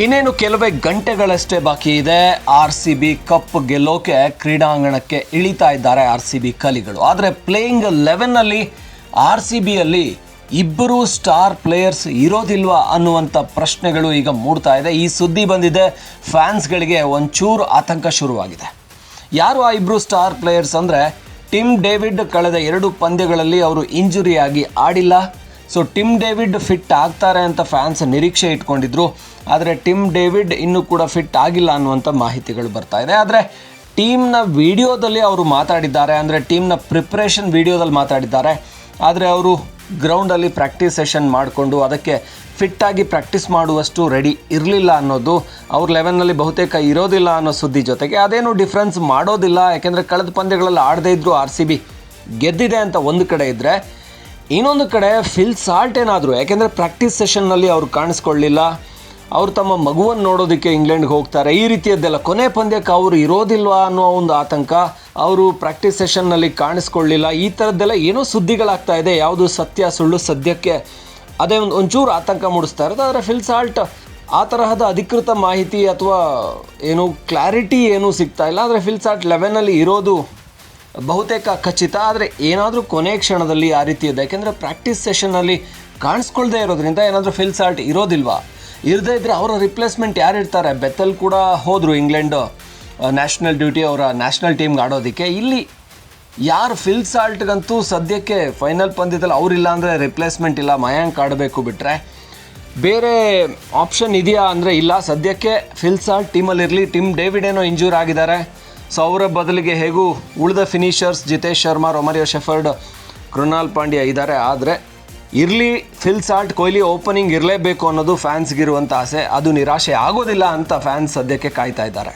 ಇನ್ನೇನು ಕೆಲವೇ ಗಂಟೆಗಳಷ್ಟೇ ಬಾಕಿ ಇದೆ. RCB ಕಪ್ ಗೆಲ್ಲೋಕೆ ಕ್ರೀಡಾಂಗಣಕ್ಕೆ ಇಳಿತಾ ಇದ್ದಾರೆ RCB ಕಲಿಗಳು. ಆದರೆ ಪ್ಲೇಯಿಂಗ್ 11ನಲ್ಲಿ RCBಯಲ್ಲಿ ಇಬ್ಬರು ಸ್ಟಾರ್ ಪ್ಲೇಯರ್ಸ್ ಇರೋದಿಲ್ವಾ ಅನ್ನುವಂಥ ಪ್ರಶ್ನೆಗಳು ಈಗ ಮೂಡ್ತಾ ಇದೆ. ಈ ಸುದ್ದಿ ಬಂದಿದೆ, ಫ್ಯಾನ್ಸ್ಗಳಿಗೆ ಒಂಚೂರು ಆತಂಕ ಶುರುವಾಗಿದೆ. ಯಾರು ಆ ಇಬ್ಬರು ಸ್ಟಾರ್ ಪ್ಲೇಯರ್ಸ್ ಅಂದರೆ, ಟಿಮ್ ಡೇವಿಡ್ ಕಳೆದ 2 ಪಂದ್ಯಗಳಲ್ಲಿ ಅವರು ಇಂಜುರಿಯಾಗಿ ಆಡಿಲ್ಲ. ಸೊ ಟಿಮ್ ಡೇವಿಡ್ ಫಿಟ್ ಆಗ್ತಾರೆ ಅಂತ ಫ್ಯಾನ್ಸ್ ನಿರೀಕ್ಷೆ ಇಟ್ಕೊಂಡಿದ್ರು. ಆದರೆ ಟಿಮ್ ಡೇವಿಡ್ ಇನ್ನೂ ಕೂಡ ಫಿಟ್ ಆಗಿಲ್ಲ ಅನ್ನುವಂಥ ಮಾಹಿತಿಗಳು ಬರ್ತಾ ಇದೆ. ಆದರೆ ಟೀಮ್ನ ವಿಡಿಯೋದಲ್ಲಿ ಅವರು ಮಾತಾಡಿದ್ದಾರೆ, ಅಂದರೆ ಟೀಮ್ನ ಪ್ರಿಪ್ರೇಷನ್ ವಿಡಿಯೋದಲ್ಲಿ ಮಾತಾಡಿದ್ದಾರೆ. ಆದರೆ ಅವರು ಗ್ರೌಂಡಲ್ಲಿ ಪ್ರಾಕ್ಟೀಸ್ ಸೆಷನ್ ಮಾಡಿಕೊಂಡು ಅದಕ್ಕೆ ಫಿಟ್ಟಾಗಿ ಪ್ರಾಕ್ಟೀಸ್ ಮಾಡುವಷ್ಟು ರೆಡಿ ಇರಲಿಲ್ಲ ಅನ್ನೋದು, ಅವ್ರ 11ನಲ್ಲಿ ಬಹುತೇಕ ಇರೋದಿಲ್ಲ ಅನ್ನೋ ಸುದ್ದಿ ಜೊತೆಗೆ ಅದೇನು ಡಿಫ್ರೆನ್ಸ್ ಮಾಡೋದಿಲ್ಲ. ಯಾಕೆಂದರೆ ಕಳೆದ ಪಂದ್ಯಗಳಲ್ಲಿ ಆಡದೇ ಇದ್ದರೂ RCB ಗೆದ್ದಿದೆ ಅಂತ ಒಂದು ಕಡೆ ಇದ್ದರೆ, ಇನ್ನೊಂದು ಕಡೆ ಫಿಲ್ ಸಾಲ್ಟ್ ಏನಾದರೂ, ಯಾಕೆಂದರೆ ಪ್ರಾಕ್ಟೀಸ್ ಸೆಷನ್ನಲ್ಲಿ ಅವರು ಕಾಣಿಸ್ಕೊಳ್ಳಿಲ್ಲ, ಅವರು ತಮ್ಮ ಮಗುವನ್ನು ನೋಡೋದಕ್ಕೆ ಇಂಗ್ಲೆಂಡ್ಗೆ ಹೋಗ್ತಾರೆ, ಈ ರೀತಿಯದ್ದೆಲ್ಲ. ಕೊನೆ ಪಂದ್ಯಕ್ಕೆ ಅವರು ಇರೋದಿಲ್ವಾ ಅನ್ನೋ ಒಂದು ಆತಂಕ, ಅವರು ಪ್ರಾಕ್ಟೀಸ್ ಸೆಷನ್ನಲ್ಲಿ ಕಾಣಿಸ್ಕೊಳ್ಳಿಲ್ಲ, ಈ ಥರದ್ದೆಲ್ಲ ಏನೋ ಸುದ್ದಿಗಳಾಗ್ತಾ ಇದೆ. ಯಾವುದು ಸತ್ಯ ಸುಳ್ಳು ಸದ್ಯಕ್ಕೆ ಅದೇ ಒಂಚೂರು ಆತಂಕ ಮೂಡಿಸ್ತಾ ಇರೋದು. ಆದರೆ ಫಿಲ್ ಸಾಲ್ಟ್ ಆ ತರಹದ ಅಧಿಕೃತ ಮಾಹಿತಿ ಅಥವಾ ಏನು ಕ್ಲಾರಿಟಿ ಏನೂ ಸಿಗ್ತಾ ಇಲ್ಲ. ಆದರೆ ಫಿಲ್ ಸಾಲ್ಟ್ 11ನಲ್ಲಿ ಇರೋದು ಬಹುತೇಕ ಖಚಿತ. ಆದರೆ ಏನಾದರೂ ಕೊನೆ ಕ್ಷಣದಲ್ಲಿ ಆ ರೀತಿಯದ್ದು, ಯಾಕೆಂದರೆ ಪ್ರಾಕ್ಟೀಸ್ ಸೆಷನ್ನಲ್ಲಿ ಕಾಣಿಸ್ಕೊಳ್ದೇ ಇರೋದ್ರಿಂದ ಏನಾದರೂ ಫಿಲ್ ಸಾಲ್ಟ್ ಇರೋದಿಲ್ವಾ? ಇರದೇ ಇದ್ದರೆ ಅವರ ರಿಪ್ಲೇಸ್ಮೆಂಟ್ ಯಾರು ಇರ್ತಾರೆ? ಬೆಥೆಲ್ ಕೂಡ ಹೋದರು ಇಂಗ್ಲೆಂಡ್ ನ್ಯಾಷನಲ್ ಡ್ಯೂಟಿ, ಅವರ ನ್ಯಾಷನಲ್ ಟೀಮ್ಗೆ ಆಡೋದಕ್ಕೆ. ಇಲ್ಲಿ ಯಾರು ಫಿಲ್ ಸಾಲ್ಟ್ಗಂತೂ ಸದ್ಯಕ್ಕೆ ಫೈನಲ್ ಪಂದ್ಯದಲ್ಲಿ ಅವರಿಲ್ಲ ಅಂದರೆ ರಿಪ್ಲೇಸ್ಮೆಂಟ್ ಇಲ್ಲ, ಮಯಾಂಕ್ ಆಡಬೇಕು. ಬಿಟ್ಟರೆ ಬೇರೆ ಆಪ್ಷನ್ ಇದೆಯಾ ಅಂದರೆ ಇಲ್ಲ. ಸದ್ಯಕ್ಕೆ ಫಿಲ್ ಸಾಲ್ಟ್ ಟೀಮಲ್ಲಿರಲಿ. ಟಿಮ್ ಡೇವಿಡ್ ಏನೋ ಇಂಜೂರ್ ಆಗಿದ್ದಾರೆ, ಸೊ ಅವರ ಬದಲಿಗೆ ಹೇಗೂ ಉಳಿದ ಫಿನಿಷರ್ಸ್ ಜಿತೇಶ್ ಶರ್ಮಾ, ರೊಮಾರಿಯೋ ಶೆಫರ್ಡ್, ಕೃನಾಲ್ ಪಾಂಡ್ಯ ಇದ್ದಾರೆ. ಆದರೆ ಇರಲಿ ಫಿಲ್ ಸಾಲ್ಟ್, ಕೊಹ್ಲಿ ಓಪನಿಂಗ್ ಇರಲೇಬೇಕು ಅನ್ನೋದು ಫ್ಯಾನ್ಸ್ಗಿರುವಂಥ ಆಸೆ. ಅದು ನಿರಾಶೆ ಆಗೋದಿಲ್ಲ ಅಂತ ಫ್ಯಾನ್ಸ್ ಸದ್ಯಕ್ಕೆ ಕಾಯ್ತಾ ಇದ್ದಾರೆ.